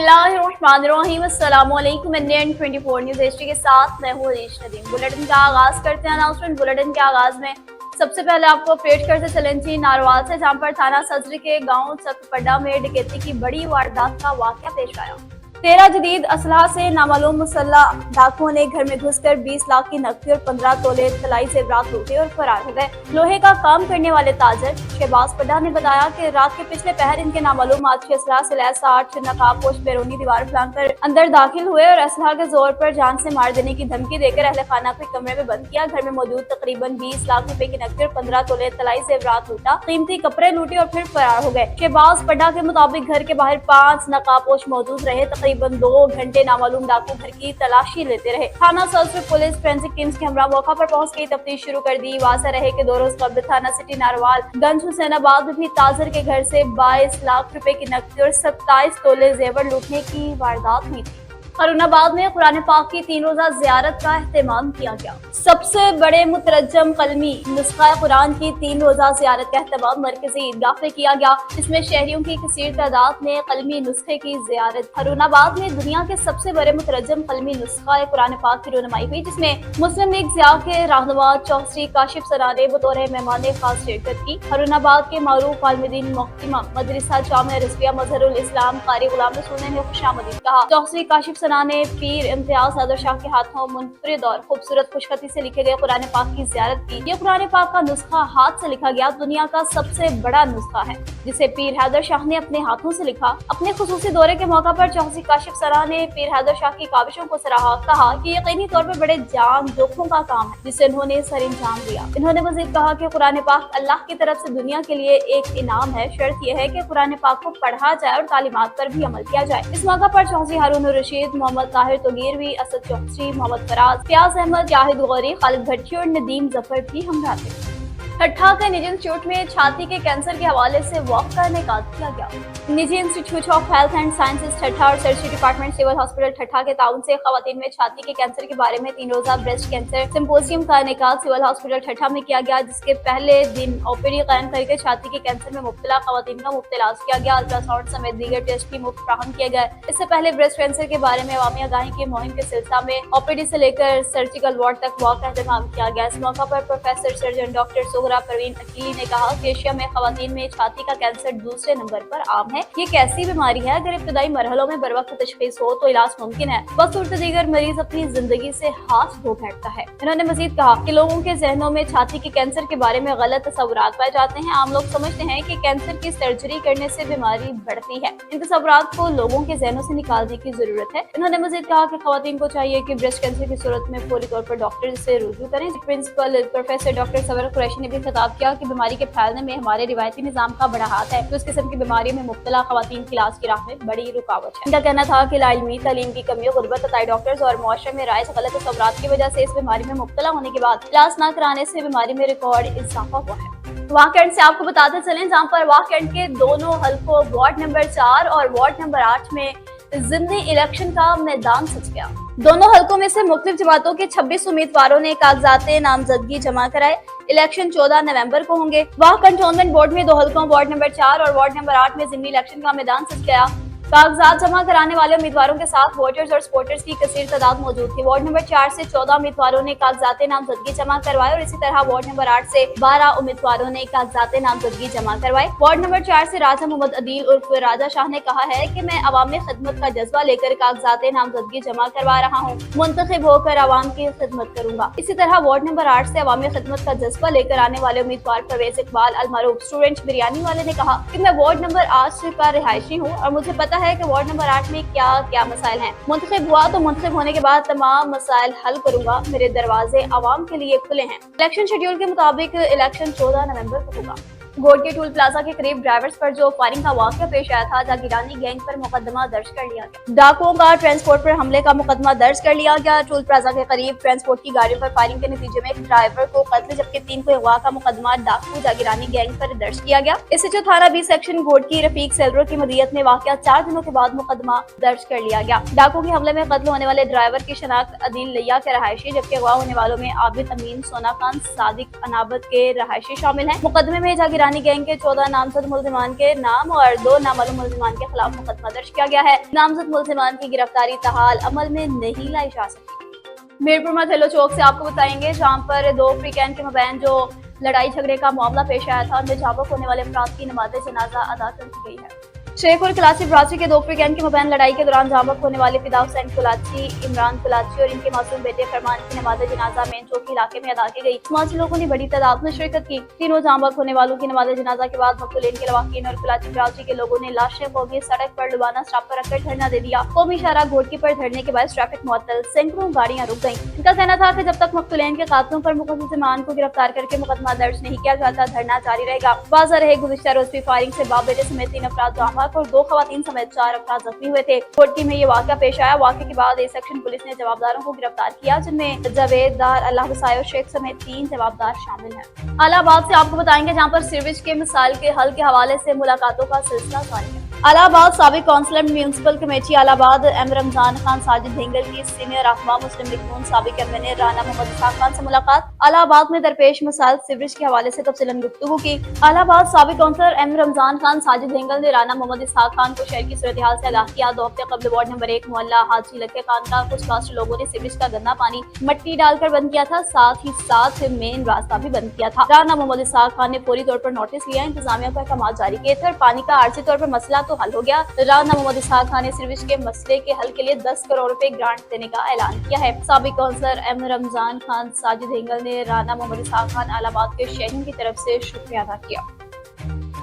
बिस्मिल्लाहिर्रहमानिर्रहीम। अस्सलामुअलैकुम। Indian 24 news HD के साथ मैं हूँ अरीश नदीम। बुलेटिन का आगाज करते हैं अनाउंसमेंट। बुलेटिन के आगाज में सबसे पहले आपको अपडेट करते चलें जी नारवाल से, जहाँ पर थाना सजरी के गांव चकपड्डा में डकैती की बड़ी वारदात का वाकया पेश आया। 13 जदीद असलहा से नामालूम मुसल्लह डाकुओं ने घर में घुसकर 20 लाख की नकदी और 15 तोले तलाई जेवरात लूटे और फरार हो गए। लोहे का काम करने वाले ताजर शहबाज पड्डा ने बताया कि रात के पिछले पहर इनके नामालूम आदमी असलहा से लैस 8 नकाबपोश बैरूनी दीवार फलांकर अंदर दाखिल हुए और असलहा के जोर पर जान से मार देने की धमकी देकर अहले खाना को कमरे में बंद किया। घर में मौजूद तकरीबन 20 लाख रुपए की नकदी और 15 तोले तलाई जेवरात लूटा, कीमती कपड़े लूटे और फिर फरार हो गए। शहबाज पड्डा के मुताबिक घर के बाहर 5 नकाबपोश मौजूद रहे। तकरीबन 2 घंटे नामालूम डाकू घर की तलाशी लेते रहे। थाना सदर पुलिस फोरेंसिक टीम्स के हमरा मौका पर पहुंच गई, तफ्तीश शुरू कर दी। वाज़ेह रहे कि 2 रोज कबल थाना सिटी नारवाल गंज हुसैनाबाद में भी ताजर के घर से 22 लाख रुपए की नकदी और 27 तोले जेवर लूटने की वारदात हुई थी। हरुणाबाद में कुरान पाक की 3 रोजा ज़ियारत का एहतमाम किया गया। सबसे बड़े मुतरज्जम कलमी नुस्खा कुरान की 3 रोजा ज़ियारत का एहतमाम मरकजी ईदगाह में किया गया, जिसमें शहरियों की कसीर तादाद में कलमी नुस्खे की ज़ियारत। हरुणाबाद में दुनिया के सबसे बड़े मुतरज्जम कलमी नुस्खा कुरान पाक की रोनुमाई हुई, जिसमें मुस्लिम लीग ज़िया के रहनुमा चौधरी काशिफ सना ने बतौर मेहमान खास शिरकत की। हरुणाबाद के मारूफ आलमदीन मोहतरमा मदरसा जामिया रिजविया मजहरुल इस्लाम कारी गुलाम रसूल ने खुशामदीद कहा। चौधरी काशिफ सना ने पीर इम्तियाज नादर शाह के हाथों मुनफरिद और खूबसूरत खुशखती से लिखे गए कुरान पाक की ज़ियारत की। ये कुरान पाक का नुस्खा हाथ से लिखा गया दुनिया का सबसे बड़ा नुस्खा है, जिसे पीर हैदर शाह ने अपने हाथों से लिखा। अपने खुसूसी दौरे के मौका पर चौधरी काशिफ सना ने पीर हैदर शाह की काविशों को सराहा। कहा कि यकीनी तौर पर बड़े जान जोखों का काम है, जिसे उन्होंने सर अंजाम दिया। इन्होंने मजीद कहा कि कुरान पाक अल्लाह की तरफ से दुनिया के लिए एक इनाम है। शर्त यह है कि कुरान पाक को पढ़ा जाए और तालीमात पर भी अमल किया जाए। इस मौका पर चौधरी हारून रशीद, मोहम्मद ताहिर तोगीरवी, असद चौधरी, मोहम्मद फराज, फयाज अहमद, जाहिद गौरी, खालिद भट्टी और नदीम जफर भी हमरा थे। ठट्ठा के निजी इंस्टीट्यूट में छाती के कैंसर के हवाले से वॉक का इनेकाद किया गया। निजी institute of health and sciences ठट्ठा और सर्जरी डिपार्टमेंट सिविल हॉस्पिटल ठट्ठा के ताउन से खवातीन में छाती के कैंसर के बारे में 3 रोजा ब्रेस्ट कैंसर सिम्पोजियम का इनेकाद सिविल हॉस्पिटल ठट्ठा में किया गया, जिसके पहले दिन ओपीडी कायम करके छाती के कैंसर में मुब्तला खवातीन का मुफ्त इलाज किया गया। अल्ट्रासाउंड समेत दीगर टेस्ट भी मुफ्त फ्राहम किए गए। इससे पहले ब्रेस्ट कैंसर के बारे में अवामी आगाही की मुहिम के सिलसिला में ओपीडी से लेकर सर्जिकल वार्ड तक वॉक का एहतमाम किया गया। इस मौका पर professor surgeon doctor Sohra Parveen Aqeeli ने कहा कि एशिया में खवातीन में छाती का कैंसर दूसरे नंबर पर आम है। ये कैसी बीमारी है, अगर इब्तदाई मरहलों में बरवक्त तशखीस हो तो इलाज मुमकिन है, बस उल्टे दीगर मरीज अपनी जिंदगी से हाथ धो बैठता है। इन्होंने मजीद कहा कि लोगों के जहनों में छाती के कैंसर के बारे में गलत तस्वुरात पाए जाते हैं। आम लोग समझते हैं कि कैंसर की सर्जरी करने से बीमारी बढ़ती है। इन तस्वुरात को लोगों के जहनों से निकालने की जरूरत है। इन्होंने मजीद कहा कि खवातीन को चाहिए कि ब्रेस्ट कैंसर की सूरत में फौरी तौर पर डॉक्टर से रुजू करें। प्रिंसिपल प्रोफेसर डॉक्टर सवर कुरैशी ने भी खिताब किया कि बीमारी के फैलने में हमारे रिवायती निजाम का बड़ा हाथ है, तो इस किस्म की बीमारियों में मुब्तला खवातीन की इलाज की राह में बड़ी रुकावट है। इनका कहना था कि लाइलमी तालीम की कमी, गुर्बत, अताई डॉक्टर्स और मुआशरे में राय गलत तस्वुरात की वजह से इस बीमारी में मुब्तला होने के बाद इलाज न कराने से बीमारी में रिकॉर्ड इजाफा हुआ है। वाकएंड से आपको बताते चलें, जहाँ पर वाकएंड के दोनों हलकों वार्ड नंबर 4 और वार्ड नंबर 8 में जिमनी इलेक्शन का मैदान सज गया। दोनों हलकों में से मुख्तलिफ जमातों के 26 उम्मीदवारों ने कागजात नामजदगी जमा कराए। इलेक्शन 14 नवंबर को होंगे। वहाँ कंटोनमेंट बोर्ड में 2 हलकों वार्ड नंबर 4 और वार्ड नंबर 8 में जिमनी इलेक्शन का मैदान सज गया। कागजात जमा कराने वाले उम्मीदवारों के साथ वोटर्स और सपोर्टर्स की कसीर तादाद मौजूद थी। वार्ड नंबर 4 से 14 उम्मीदवारों ने कागजात नामजदगी जमा करवाए और इसी तरह वार्ड नंबर 8 से 12 उम्मीदवारों ने कागजात नामजदगी जमा करवाए। वार्ड नंबर 4 से राजा मोहम्मद अदील उर्फ राजा शाह ने कहा है कि मैं अवामी खिदमत का जज्बा लेकर कागजात नामजदगी जमा करवा रहा हूँ, मुंतखब होकर आवाम की खिदमत करूंगा। इसी तरह वार्ड नंबर 8 से अवामी खिदमत का जज्बा लेकर आने वाले उम्मीदवार परवेज इकबाल अलमारूफ स्टूडेंट बिरयानी वाले ने कहा कि मैं वार्ड नंबर 8 का रिहायशी हूँ और मुझे पता है कि वार्ड नंबर 8 में क्या क्या मसाइल हैं। मुंतखब हुआ तो मुंतखब होने के बाद तमाम मसाइल हल करूंगा। मेरे दरवाजे आवाम के लिए खुले हैं। इलेक्शन शेड्यूल के मुताबिक इलेक्शन 14 नवंबर को होगा। गोड के टूल प्लाजा के करीब ड्राइवर्स पर जो फायरिंग का वाकया पेश आया था, जागीरानी गैंग पर मुकदमा दर्ज कर लिया गया। डाकुओं का ट्रांसपोर्ट पर हमले का मुकदमा दर्ज कर लिया गया। टूल प्लाजा के करीब ट्रांसपोर्ट की गाड़ियों पर फायरिंग के नतीजे में एक ड्राइवर को कत्ल जबकि 3 को अगवा का मुकदमा डाकू जागीरानी गैंग पर दर्ज किया गया। इससे जो थाना 20 सेक्शन गोड की रफीक सेलरो की मदीयत में वाकया 4 दिनों के बाद मुकदमा दर्ज कर लिया गया। डाकू के हमले में कत्ल होने वाले ड्राइवर की शनाख्त अदील लिया के रहायशी, जबकि अगवा होने वालों में आबिद अमीन, सोना खान, सादिक अनाबत के रहायशी शामिल है। मुकदमे में जागीरानी ईरानी गैंग के 14 नामजद मुलजिमान के नाम और 2 नामालूम मुलजिमान के खिलाफ मुकदमा दर्ज किया गया है। नामजद मुलजिमान की गिरफ्तारी ताहाल अमल में नहीं लाई जा सकी। मीरपुर मथेलो चौक से आपको बताएंगे, जहां पर 2 अफ्रीकैन के मबैन जो लड़ाई झगड़े का मामला पेश आया था, उनमें जाबक होने वाले अफराद की नमाज जनाजा अदा कर दी गई है। शेख और कलाची बरादरी के 2 अफ्रीकैन के मबैन लड़ाई के दौरान जाबक होने वाले फिदा हुसैन कुलाची, इमरान कुलाची और इनके मासूम बेटे फरमान की नमाज जनाजा मेन चौक इलाके में अदा की गई। समाजी लोगों ने बड़ी तादाद में शिरकत की। तीनों जाबक होने वालों की नमाज जनाजा के बाद मकतूलीन के लवाकीन और कलाची बरादरी के लोगों ने लाशें कौमी सड़क पर लुबाना स्टॉप पर रखकर धरना दे दिया। कौमी शाहरा घोटकी पर धरने के बाद ट्रैफिक मुअत्तल, सैकड़ों गाड़ियां रुक गईं। इनका कहना था कि जब तक मकतूलीन के कातलों पर मुलजिमान को गिरफ्तार करके मुकदमा दर्ज नहीं किया जाता, धरना जारी रहेगा। वाज़ेह रहे, गुज़िश्ता रोज भी फायरिंग से बाप बेटे समेत 3 अफराद जाबाक और 2 खवातीन समेत 4 अफराद जख्मी हुए थे। घोटकी में ये वाक़या पेश आया। वाक़े के बाद ए सेक्शन पुलिस ने जवाबदारों को गिरफ्तार किया, जिनमें जावेद दार, अल्लाह बसायो शेख समेत 3 जवाबदार शामिल हैं। इलाहाबाद से आपको बताएंगे, जहां पर सीवरेज के मिसाइल के हल के हवाले से मुलाकातों का सिलसिला जारी है। इलाहाबाद साबिक councillor municipal committee Allahabad M Ramzan Khan Sajid Dhengal की सीनियर रहनुमा मुस्लिम लीग नून साबिक एमएनए राना मोहम्मद इसाक खान से मुलाकात। इलाहाबाद में दरपेश मसाइल सीवरेज के हवाले से तफसीलन गुफ्तगू की। इलाहाबाद साबिक काउंसिलर एम रमजान खान साजिद धेंगल ने राना मोहम्मद इसाक खान को शहर की सूरत हाल से आगाह किया। 2 हफ्ते कबल वार्ड नंबर 1 मोहल्ला हाजी लक्के खान का कुछ कास्ट लोगों ने सीवरेज का गंदा पानी मट्टी डालकर बंद किया था, साथ ही साथ मेन रास्ता भी बंद किया था। राना मोहम्मद इसाक खान ने फौरी तौर पर नोटिस लिया, इंतजामिया को अहकाम जारी किए थे और पानी का आर्जी तौर पर मसला तो हल हो गया। राना मोहम्मद इसाक खान ने सीवरेज के मसले के हल के लिए 10 करोड़ रुपए ग्रांट देने का ऐलान किया है। साबिक काउंसिलर एम रमजान खान साजिद धेंगल ने राना मोहम्मद इसाक खान इलाहाबाद के शहरियों की तरफ से शुक्रिया अदा किया।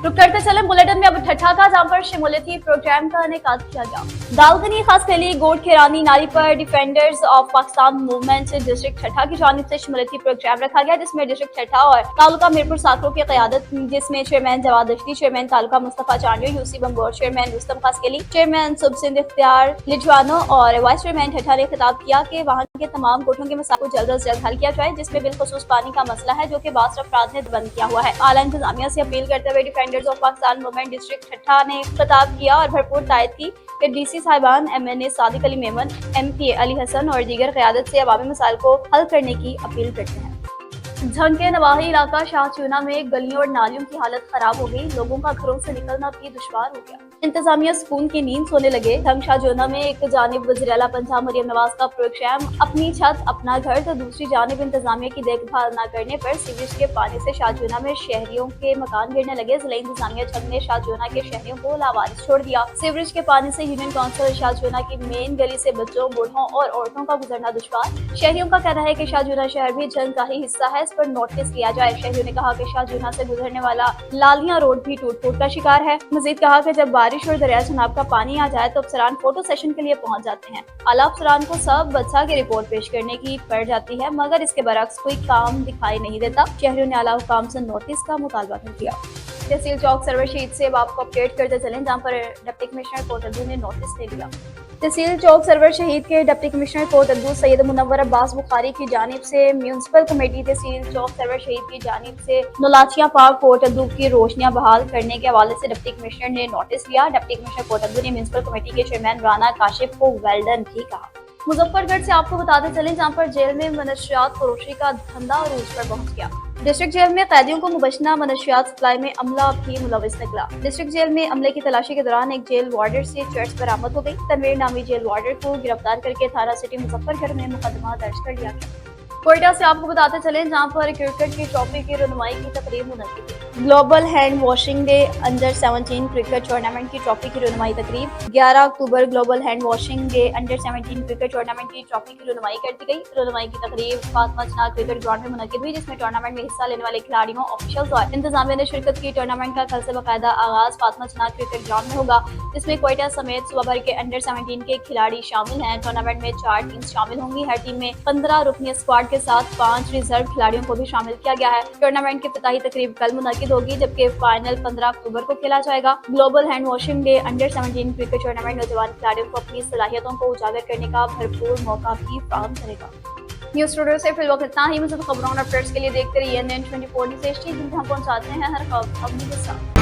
रुक करते चले बुलेटिन में अब ठट्ठा का, जहां पर शिमूलियती प्रोग्राम का इनेकाद किया गया। दालकनी खास खैली गोट खेरानी नाली पर डिफेंडर्स ऑफ पाकिस्तान मूवमेंट से डिस्ट्रिक्ट ठट्ठा की जानिब से शिमूलियती प्रोग्राम रखा गया, जिसमें डिस्ट्रिक्ट ठट्ठा और तालुका मीरपुर साकरों की क़यादत, जिसमें chairman Jawad Ashti, chairman taluka Mustafa Chandio, UC Bangor, chairman Rustam Khaskheli, chairman सुबसिंद इख्तियार लिजवानो और वाइस चेयरमैन ठट्ठा ने खिताब किया कि वहाँ के तमाम गोठों के मसाइल को जल्द अज जल्द हल किया जाए, जिसमें बिलखुसूस पानी का मसला है, जो कि बास अफराद ने बंद किया हुआ है। आला इंतजामिया से अपील करते हुए defenders of Pakistan movement district ठट्ठा ने खिताब किया और भरपूर तायद की कि डीसी साहिबान, एमएनए सादिक अली मेमन, एमपीए अली हसन और दीगर क़यादत से अवामी मसाइल को हल करने की अपील करते हैं। झंग के नवाही इलाका शाहचूना में गलियों और नालियों की हालत खराब हो गई, लोगों का घरों से निकलना भी दुश्वार हो गया। इंतजामिया सुकून की नींद सोने लगे। झंग शाहचूना में एक जानिब वज़ीर-ए-आला पंजाब मरियम नवाज का प्रोग्राम अपनी छत अपना घर, तो दूसरी जानिब इंतजामिया की देखभाल न करने पर सीवरेज के पानी से शाहचूना में शहरियों के मकान गिरने लगे। जिला इंतजामिया झंग ने शाहचूना के शहरियों को लावारिस छोड़ दिया। सीवरेज के पानी से यूनियन काउंसिल शाहचूना की मेन गली से बच्चों, बूढ़ों और औरतों का गुजरना दुश्वार। शहरियों का कहना है कि शाहचूना शहर भी झंग का ही हिस्सा है, इस पर नोटिस लिया जाए। शहरियों ने कहा कि शाहचूना से गुजरने वाला लालिया रोड भी टूट फूट का शिकार है। मजीद कहा कि जब बारिश और दरिया चनाब का पानी आ जाए तो अफसरान फोटो सेशन के लिए पहुंच जाते हैं। आला अफसरान को सब बच्चा की रिपोर्ट पेश करने की पड़ जाती है, मगर इसके बरक्स कोई काम दिखाई नहीं देता। शहरियों ने आला हुकाम से नोटिस का मुतालबा कर दिया। तहसील चौक सर्वर शीट से आपको अपडेट करते चलें, जहां पर डिप्टी कमिश्नर कोटद्दू ने नोटिस दे दिया। तहसील चौक सर्वर शहीद के डिप्टी कमिश्नर कोटद्दू सैयद मुनव्वर अब्बास बुखारी की जानिब से म्यूनिसिपल कमेटी तहसील चौक सर्वर शहीद की जानिब से नौलाचिया पार्क कोटद्दू की रोशनियां बहाल करने के हवाले से डिप्टी कमिश्नर ने नोटिस लिया। डिप्टी कमिश्नर कोटद्दू ने म्यूनिसिपल कमेटी के चेयरमैन राना काशिफ को वेलडन भी कहा। मुजफ्फरगढ़ से आपको बताते चलें, जहां पर जेल में मनशियात फरोशी का धंधा अरूज पर पहुंच गया। डिस्ट्रिक्ट जेल में कैदियों को मुबैना मनशियात सप्लाई में अमला भी मुलविस निकला। डिस्ट्रिक्ट जेल में अमले की तलाशी के दौरान एक जेल वार्डर से चर्च बरामद हो गई। तनवीर नामी जेल वार्डर को गिरफ्तार करके थाना सिटी मुजफ्फरगढ़ में मुकदमा दर्ज कर लिया गया। कोयटा से आपको बताते चलें, जहां पर क्रिकेट की ट्रॉफी की रनुमाई की तकरीब मुनक्किद हुई। Global hand washing day under 17 cricket tournament की ट्रॉफी की रनुमाई तकरीब 11 October global hand washing day under 17 cricket tournament की ट्रॉफी की रनुमाई कर दी गई। रनुमाई की तकरीब फातिमा चनाक क्रिकेट ग्राउंड में मुनक्किद हुई, जिसमें टूर्नामेंट में हिस्सा लेने वाले खिलाड़ियों, ऑफिशियल्स और इंतजामिया ने शिरकत की। टूर्नामेंट का कल से बाकायदा आगाज फातिमा चनाक क्रिकेट ग्राउंड में होगा, जिसमें कोयटा समेत सूबा भर के अंडर 17 के खिलाड़ी शामिल हैं। टूर्नामेंट में 4 टीम्स शामिल होंगी। हर टीम में 15 रुकनी स्क्वाड के साथ 5 रिजर्व खिलाड़ियों को भी शामिल किया गया है। टूर्नामेंट की इफ्तिताही तकरीब कल मुनक्किद होगी, जबकि फाइनल 15 अक्टूबर को खेला जाएगा। Global hand washing day under 17 cricket tournament नौजवान खिलाड़ियों को अपनी सलाहियतों को उजागर करने का भरपूर मौका भी फराहम करेगा। न्यूज़ स्टूडियो से फिल वक्त इतना ही। मज़ीद खबरों और अपडेट्स के लिए देखते रहिए NN24 न्यूज़ HD, जिनसे हम पहुंचाते हैं हर खबर अपने के साथ।